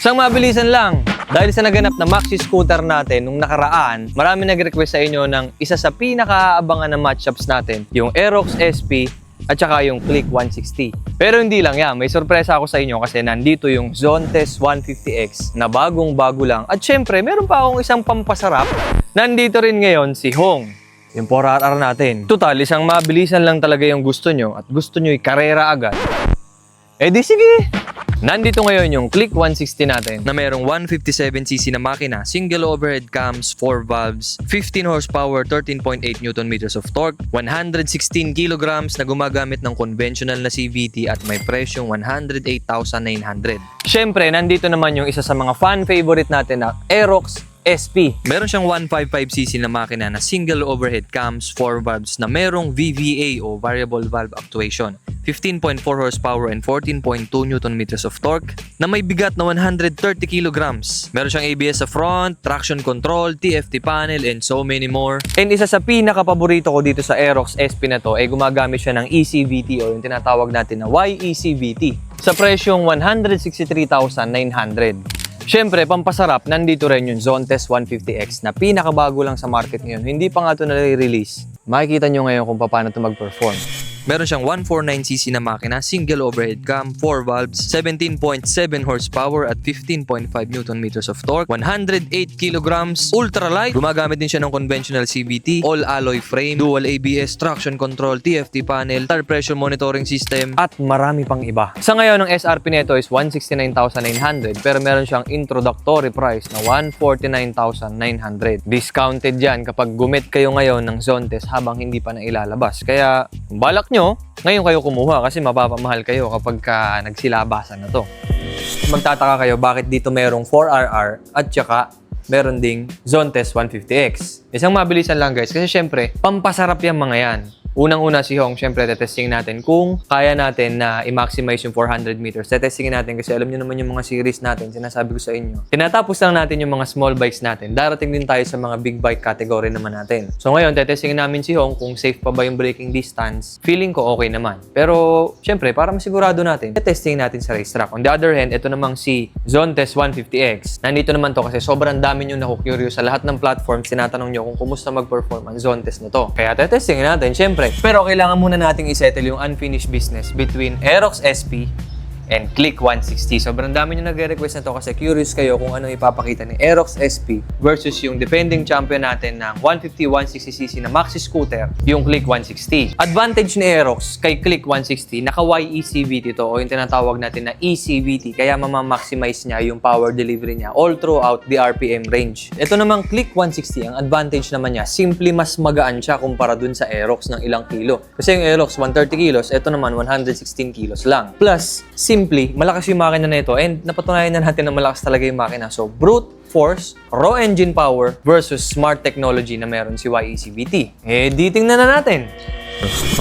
Isang mabilisan lang, dahil sa naganap na maxi scooter natin nung nakaraan, marami nag-request sa inyo ng isa sa pinakaabangan na matchups natin, yung Aerox SP at saka yung Click 160. Pero hindi lang yan, may sorpresa ako sa inyo kasi nandito yung Zontes 150X na bagong-bago lang. At syempre, meron pa akong isang pampasarap. Nandito rin ngayon si Hong, yung 4RR natin. Total, isang mabilisan lang talaga yung gusto nyo at gusto nyo i-karera agad. Eh di sige! Nandito ngayon yung Click 160 natin na merong 157cc na makina, single overhead cams, 4 valves, 15 horsepower, 13.8 Nm of torque, 116 kilograms na gumagamit ng conventional na CVT at may presyong 108,900. Syempre, nandito naman yung isa sa mga fan favorite natin na Aerox SP. Meron siyang 155cc na makina na single overhead cams, 4 valves na merong VVA o variable valve actuation, 15.4 horsepower and 14.2 Nm of torque na may bigat na 130 kilograms. Meron siyang ABS sa front, traction control, TFT panel, and so many more. And isa sa pinaka-paborito ko dito sa Aerox SP na to ay gumagamit siya ng ECVT o yung tinatawag natin na YECVT sa presyong 163,900. Siyempre, pampasarap, nandito rin yung Zontes 150X na pinakabago lang sa market ngayon. Hindi pa nga ito nare-release. Makikita nyo ngayon kung paano ito mag-perform. Meron siyang 149cc na makina, single overhead cam, 4 valves, 17.7 horsepower at 15.5 Nm of torque, 108 kilograms, ultralight. Gumagamit din siya ng conventional CVT, all-alloy frame, dual ABS, traction control, TFT panel, tire pressure monitoring system, at marami pang iba. Sa ngayon, ang SRP nito is 169,900 pero meron siyang introductory price na 149,900. Discounted yan kapag gumit kayo ngayon ng Zontes habang hindi pa nailalabas. Kaya, balak nyo, ngayon kayo kumuha kasi mapapamahal kayo kapag nagsilabasan na to. Magtataka kayo bakit dito merong 4RR at saka meron ding Zontes 150X. Isang mabilisan lang guys kasi syempre, pampasarap yung mga yan. Unang-una si Hong, syempre tetestingin natin kung kaya natin na i-maximize yung 400 meters. Tetestingin natin kasi alam nyo naman yung mga series natin, sinasabi ko sa inyo. Tinatapos lang natin yung mga small bikes natin. Darating din tayo sa mga big bike category naman natin. So ngayon, tetestingin namin si Hong kung safe pa ba yung braking distance. Feeling ko okay naman. Pero syempre, para masigurado natin, tetestingin natin sa racetrack. On the other hand, ito namang si Zontes 150X. Nandito naman to kasi sobrang dami nyo naku-curious sa lahat ng platforms. Tinatanong nyo kung kumusta mag-perform ang Zontes na to. Kaya tetestingin natin, syempre. Pero kailangan muna nating isettle yung unfinished business between Aerox SP and Click 160. Sobrang dami nyo nagre-request na to kasi curious kayo kung ano ipapakita ni Aerox SP versus yung defending champion natin ng 150-160cc na maxi scooter, yung Click 160. Advantage ni Aerox kay Click 160, naka-YECVT to o yung tinatawag natin na ECVT, kaya mamamaximize niya yung power delivery niya all throughout the RPM range. Ito namang Click 160, ang advantage naman niya, simply mas magaan siya kumpara dun sa Aerox ng ilang kilo. Kasi yung Aerox 130 kilos, ito naman 116 kilos lang. Plus, simply, malakas yung makina na ito and napatunayan na natin na malakas talaga yung makina. So, brute force, raw engine power versus smart technology na meron si YECVT. Eh, di tingnan na natin.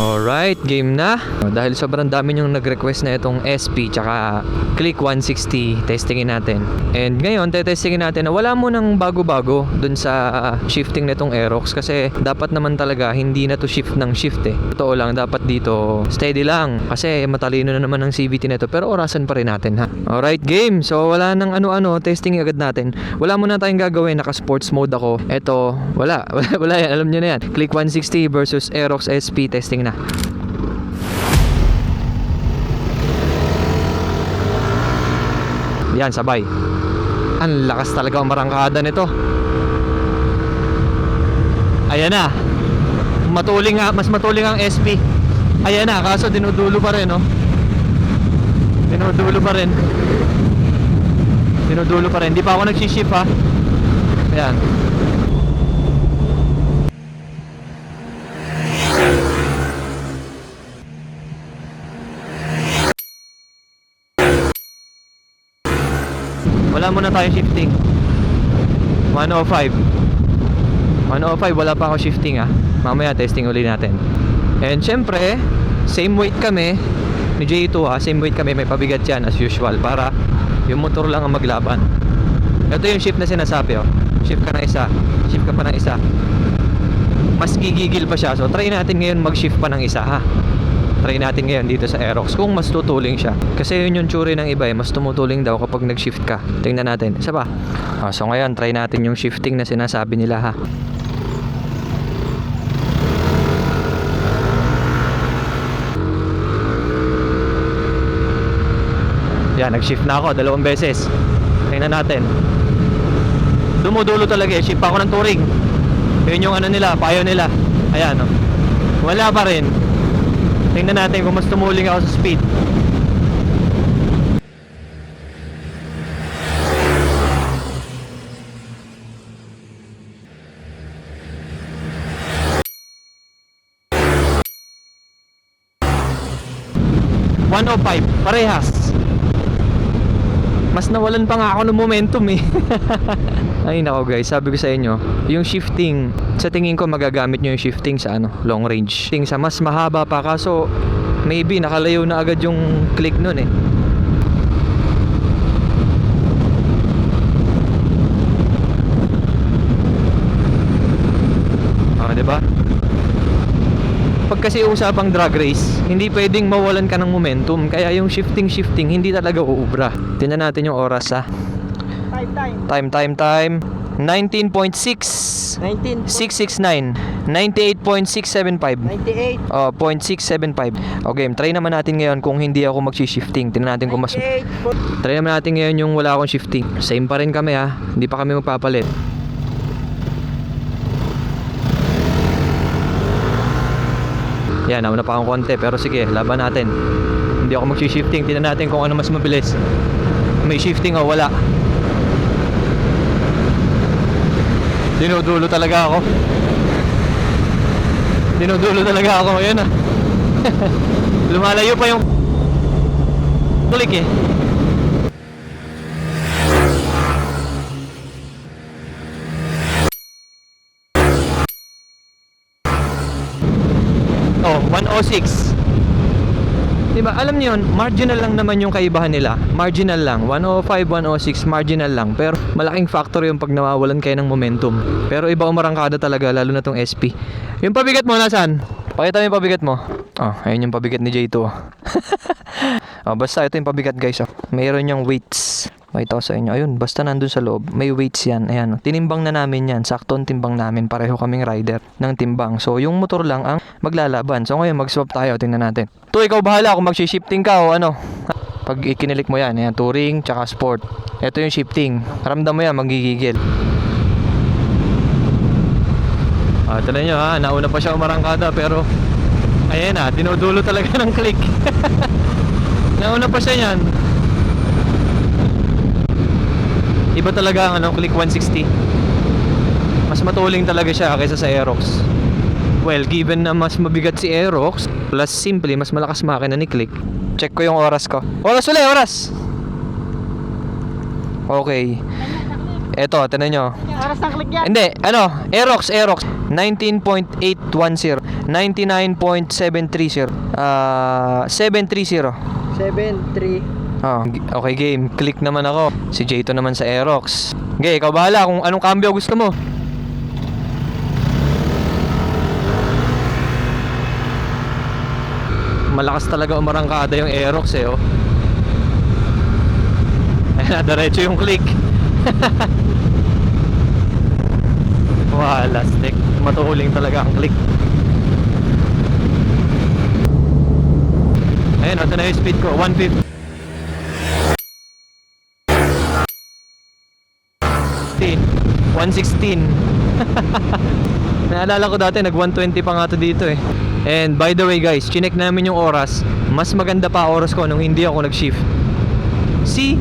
Alright, game na. Dahil sobrang dami yung nag-request na itong SP tsaka Click 160, testingin natin. And ngayon, testingin natin na wala mo nang bago-bago dun sa shifting na itong Aerox kasi dapat naman talaga hindi na to shift ng shift eh. Totoo lang, dapat dito steady lang kasi matalino na naman ang CVT na ito pero orasan pa rin natin ha. Alright, game. So wala nang ano-ano, testing agad natin. Wala muna tayong gagawin, naka-sports mode ako. Ito, wala yan, alam nyo na yan. Click 160 versus Aerox SP, testing na. Yan, sabay. Ang lakas talaga ang marangkada nito. Ayan na. Matuling nga, mas matuling ang SP. Ayan na, kaso dinudulo pa rin, no? Dinudulo pa rin. Dinudulo pa rin. Hindi pa ako nagsiship, ha? Ayan. Wala muna tayo shifting. 105. 105, wala pa ako shifting mamaya testing uli natin. And syempre, same weight kami ni J2 same weight kami, may pabigat yan as usual para yung motor lang ang maglaban. Ito yung shift na sinasabi shift ka ng isa, shift ka pa ng isa, mas gigigil pa siya. So try natin ngayon mag shift pa ng isa Try natin ngayon dito sa Aerox kung mas tutuling siya. Kasi yun yung tsuri ng iba mas tumutuling daw kapag nag-shift ka. Tingnan natin. Isa pa. So ngayon, try natin yung shifting na sinasabi nila ha. Yan, nag-shift na ako 2 beses. Tingnan natin. Dumudulo talaga shift pa ako ng touring. Yun yung ano nila, payo nila. Ayan, wala pa rin. Tingnan natin kung mas tumuling ako sa speed. $105, parehas. Mas nawalan pa nga ako ng momentum eh. Ay nako guys, sabi ko sa inyo, yung shifting, sa tingin ko magagamit nyo yung shifting sa long range. Sa mas mahaba pa, kaso maybe nakalayo na agad yung click nun eh. Diba? Pag kasi usapang drag race, hindi pwedeng mawalan ka ng momentum. Kaya yung shifting hindi talaga uubra. Tingnan natin yung oras ha. Time 19.6 669 98.675 0.675. Okay, try naman natin ngayon kung hindi ako magsi-shifting. Tingnan natin kung mas try naman natin ngayon yung wala akong shifting. Same pa rin kami ha. Hindi pa kami magpapalit. Yan, nauna pa akong konti. Pero sige, laban natin. Hindi ako magsi-shifting. Tingnan natin kung ano mas mabilis. May shifting o wala. Dinudulo talaga ako. Ayan ah. Lumalayo pa yung click eh. Oh, 106. Diba, alam niyo yun, marginal lang naman yung kaibahan nila. Marginal lang, 105, 106, marginal lang. Pero malaking factor yung pag nawawalan kayo ng momentum. Pero iba umarangkada talaga, lalo na tong SP. Yung pabigat mo, nasaan? Pakita mo yung pabigat mo. Oh, ayun yung pabigat ni J2. Oh, basta ito yung pabigat guys. Oh. Mayroon yung weights. Makita ko sa inyo. Ayun, basta nandun sa loob. May weights yan. Ayan. Tinimbang na namin yan. Sakto ang timbang namin. Pareho kaming rider ng timbang. So, yung motor lang ang maglalaban. So, ngayon mag-swap tayo. Tingnan natin. To, ikaw bahala kung mag-shifting ka o ano. Pag ikinilik mo yan. Ayan, touring, tsaka sport. Ito yung shifting. Ramdam mo yan, magigigil. Tignan nyo ha. Nauna pa siya umarangkada. Pero, ayan na. Dinudulo talaga ng click. Nauna pa siya yan. Iba talaga ang click 160. Mas matuling talaga siya kaysa sa Aerox. Well, given na mas mabigat si Aerox, plus simply mas malakas makina ni click. Check ko yung oras ko. Oras! Okay. Eto, tinan nyo. Oras ng click yan. Hindi, Aerox 19.810 99.730 730 7-3. Oh, okay game. Click naman ako. Si J2 naman sa Aerox. Okay, ikaw bahala kung anong cambio gusto mo. Malakas talaga umarangkada yung Aerox eh oh. Ayan, diretso yung click. Wala, stick. Matuhuling talaga ang click. Ayan, ito na yung speed ko, 150. 116. Naalala ko dati nag 120 pa nga to dito eh. And by the way guys, chinek namin yung oras. Mas maganda pa oras ko nung hindi ako nag-shift. See?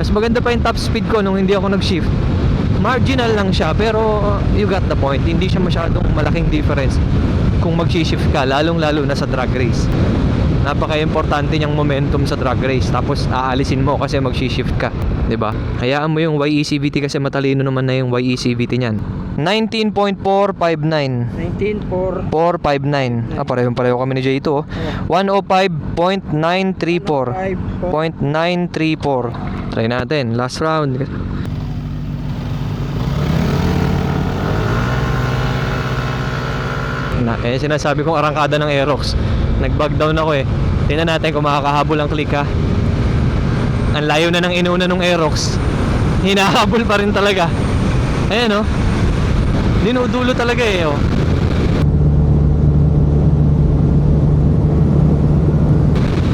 Mas maganda pa yung top speed ko nung hindi ako nag-shift. Marginal lang siya pero you got the point. Hindi siya masyadong malaking difference kung mag-shift ka, lalong lalo na sa drag race. Napaka-importante niyang momentum sa drag race. Tapos aalisin mo kasi mag-shift ka, 'di ba? Hayaan mo yung YECVT kasi matalino naman na yung YECVT niyan. 19.459. 19.459. Pareho kami ni J2 oh. 105.934. 0.934. Try natin, last round. Sinasabi kong arangkada ng Aerox. Nag-bug down ako eh. Tingnan natin kung makakahabol ang click ha. Ang layo na ng inuna ng Aerox. Hinahabol pa rin talaga. Ayan oh. Dinudulo talaga eh oh.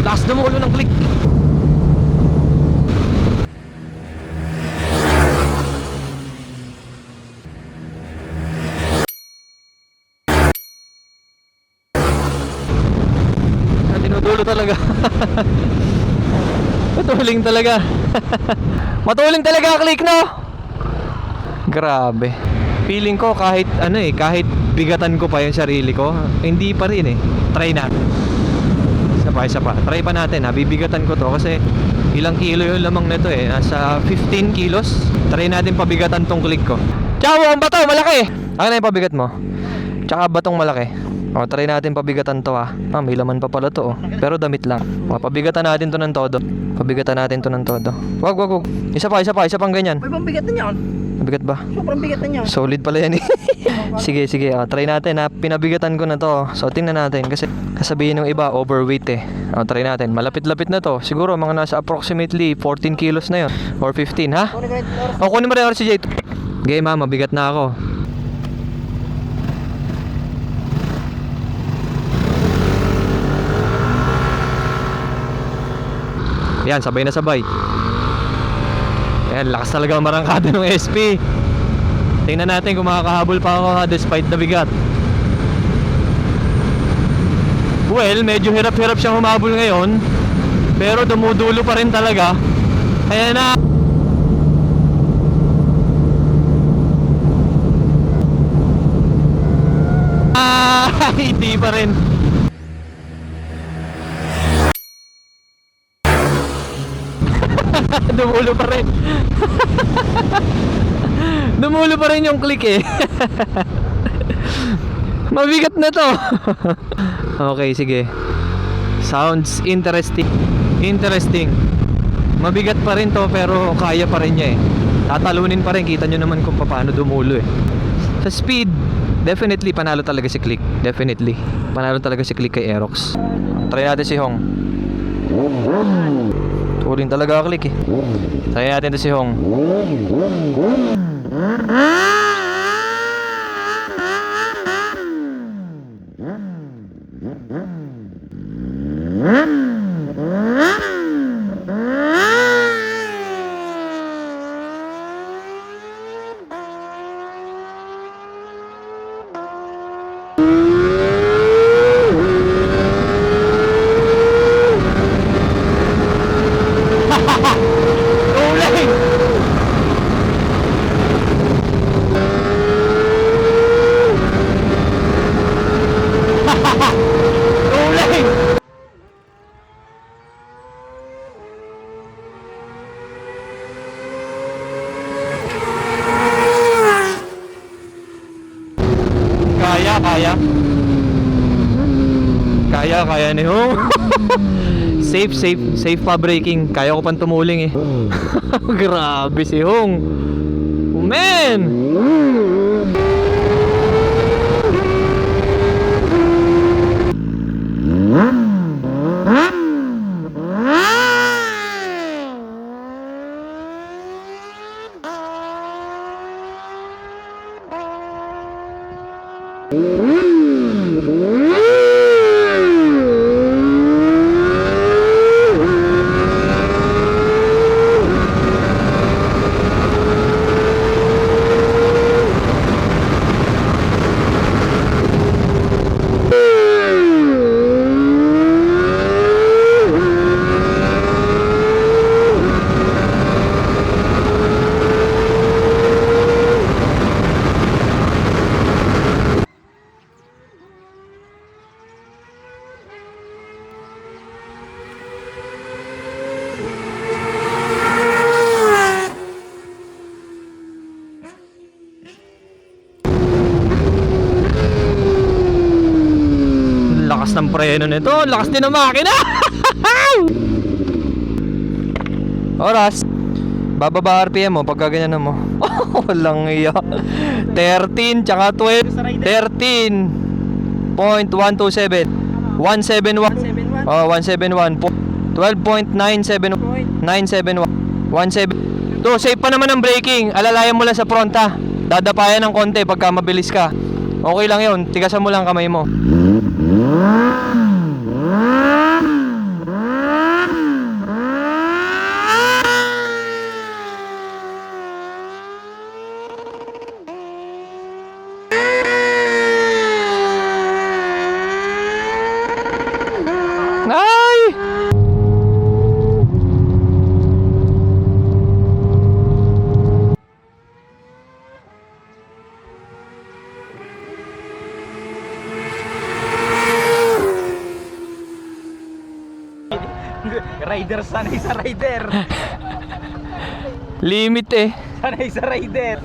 Lakas dumulo ng click. Dinudulo talaga. Matuling talaga. Matuling talaga click no. Grabe. Feeling ko kahit ano eh, kahit bigatan ko pa yung sarili ko, hindi pa rin eh. Try natin. Isa pa. Try pa natin ha. Bibigatan ko to kasi ilang kilo yung lamang nito eh. Nasa 15 kilos. Try natin pabigatan tong click ko. Tsaka ang bato, malaki. Ano na yung pabigat mo? Tsaka batong malaki. O, try natin pabigatan to ha. Ah, may laman pa pala to oh. Pero damit lang. O, pabigatan natin to ng todo. Pabigatan natin to ng todo. Wag. Isa pang ganyan. May pambigat na yan. Mabigat ba? Sobrang bigat na yan. Solid pala yan eh. Sige. Try natin ha. Pinabigatan ko na to. So, tingnan natin. Kasi kasabihin ng iba, overweight eh. O, try natin. Malapit-lapit na to. Siguro mga nasa approximately 14 kilos na yun. Or 15 ha? O, kunin mo rin si Jay. Game ha, mabigat na ako. Yan, sabay na sabay. Ayan, lakas talaga marangkada ng SP. Tingnan natin kung makakahabol pa ako ha, despite the bigat. Well, medyo hirap-hirap siyang humabol ngayon. Pero dumudulo pa rin talaga. Kaya na hindi pa rin. Dumulo pa rin. Dumulo pa rin yung click eh. Mabigat na to. Okay, sige. Sounds interesting. Mabigat pa rin to pero kaya pa rin niya eh. Tatalunin pa rin. Kita nyo naman kung paano dumulo eh. Sa speed, definitely panalo talaga si Click. Definitely panalo talaga si Click kay Aerox. Try natin si Hong. Tuling talaga Click eh. Try natin to si Hong. Kaya ni Hong. Safe pa braking. Kaya ko pang tumuling eh. Grabe si Hong. Oh, man. Lakas ng preno nito, lakas din ng makina. Oras. Bababa RPM mo pagka ganyan mo. Walang iya. 13 tsaka 12. 13.127. 171. 171. Oh, 171. 12.971. 17. To, safe pa naman ang braking. Alalayan mo lang sa fronta. Dadapayan ng konti pagka mabilis ka. Okay lang yun. Tigasan mo lang kamay mo. Ay! Rider, sanay sa rider. Limit eh. Sanay sa rider.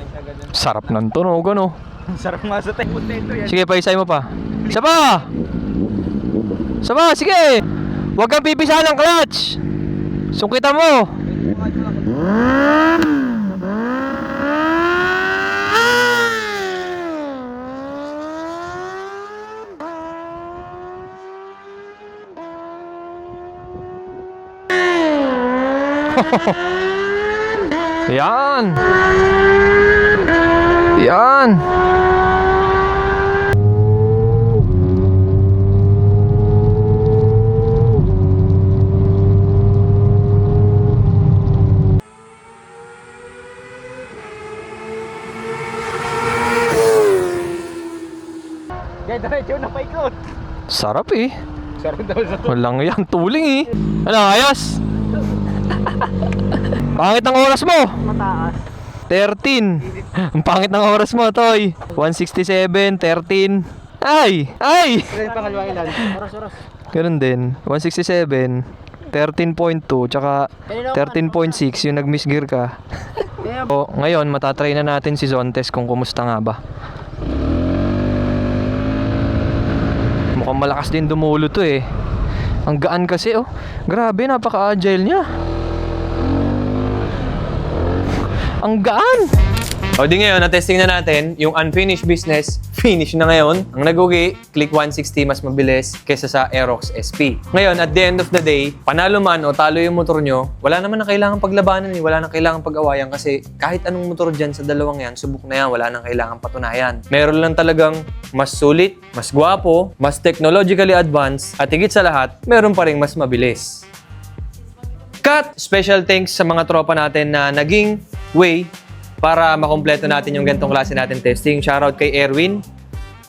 Sarap ng tunog, ano? Ang sarap nga sa tayo potato yan. Sige, paisay mo pa. Isa pa! Isa pa, sige! Huwag kang pipisahan ng clutch! Sungkitan mo! Yan! Yan! Kaya diretso na paikot. Sarap eh. Sarap daw sa Walang yan, tuling eh. Ano, ayos? Pangit ang oras mo. mataas. 13. Ang pangit ng oras mo, Toy. 167, 13. Ay! Ay! Kaya pangalawa ilan? Oras. Ganun din. 167, 13.2, tsaka 13.6 yung nag-misgear ka. Kaya So, ngayon, matatry na natin si Zontes kung kumusta nga ba. Mukhang malakas din dumulo to eh. Ang gaan kasi oh. Grabe, napaka-agile niya. Ang gaan! O di ngayon, na-testing na natin yung unfinished business, finish na ngayon. Ang nag-ugi, Click 160 mas mabilis kesa sa Aerox SP. Ngayon, at the end of the day, panalo man o talo yung motor nyo, wala naman na kailangan paglabanan eh, wala na kailangan pag-awayan kasi kahit anong motor dyan sa dalawang yan, subok na yan, wala nang kailangan patunayan. Meron lang talagang mas sulit, mas gwapo, mas technologically advanced, at higit sa lahat, meron pa rin mas mabilis. Cut! Special thanks sa mga tropa natin na naging way para makompleto natin yung ganitong klase natin testing. Shoutout kay Erwin.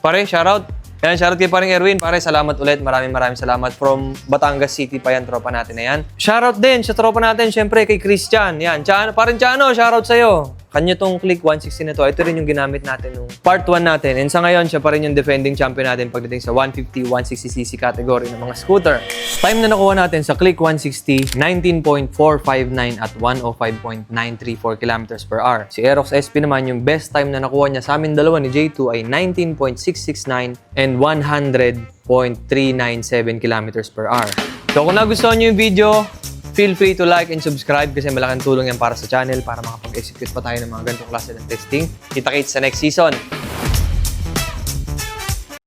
Pare, shoutout. Yan, shoutout kay paring Erwin. Pare, salamat ulit. Maraming salamat. From Batangas City pa yan, tropa natin na yan. Shoutout din sa tropa natin, syempre kay Christian. Yan, paring Chano, shoutout sa'yo. Kanya tong Click 160 na to. Ito rin yung ginamit natin nung part 1 natin. And sa ngayon, siya pa rin yung defending champion natin pagdating sa 150, 160cc category ng mga scooter. Time na nakuha natin sa Click 160, 19.459 at 105.934 km per hour. Si Aerox SP naman, yung best time na nakuha niya sa amin dalawa ni J2 ay 19.669 and 100.397 km per hour. So kung nagustuhan niyo yung video, feel free to like and subscribe kasi malaking tulong yan para sa channel para makapag-execute pa tayo ng mga ganitong klase ng testing. Kita-kits sa next season.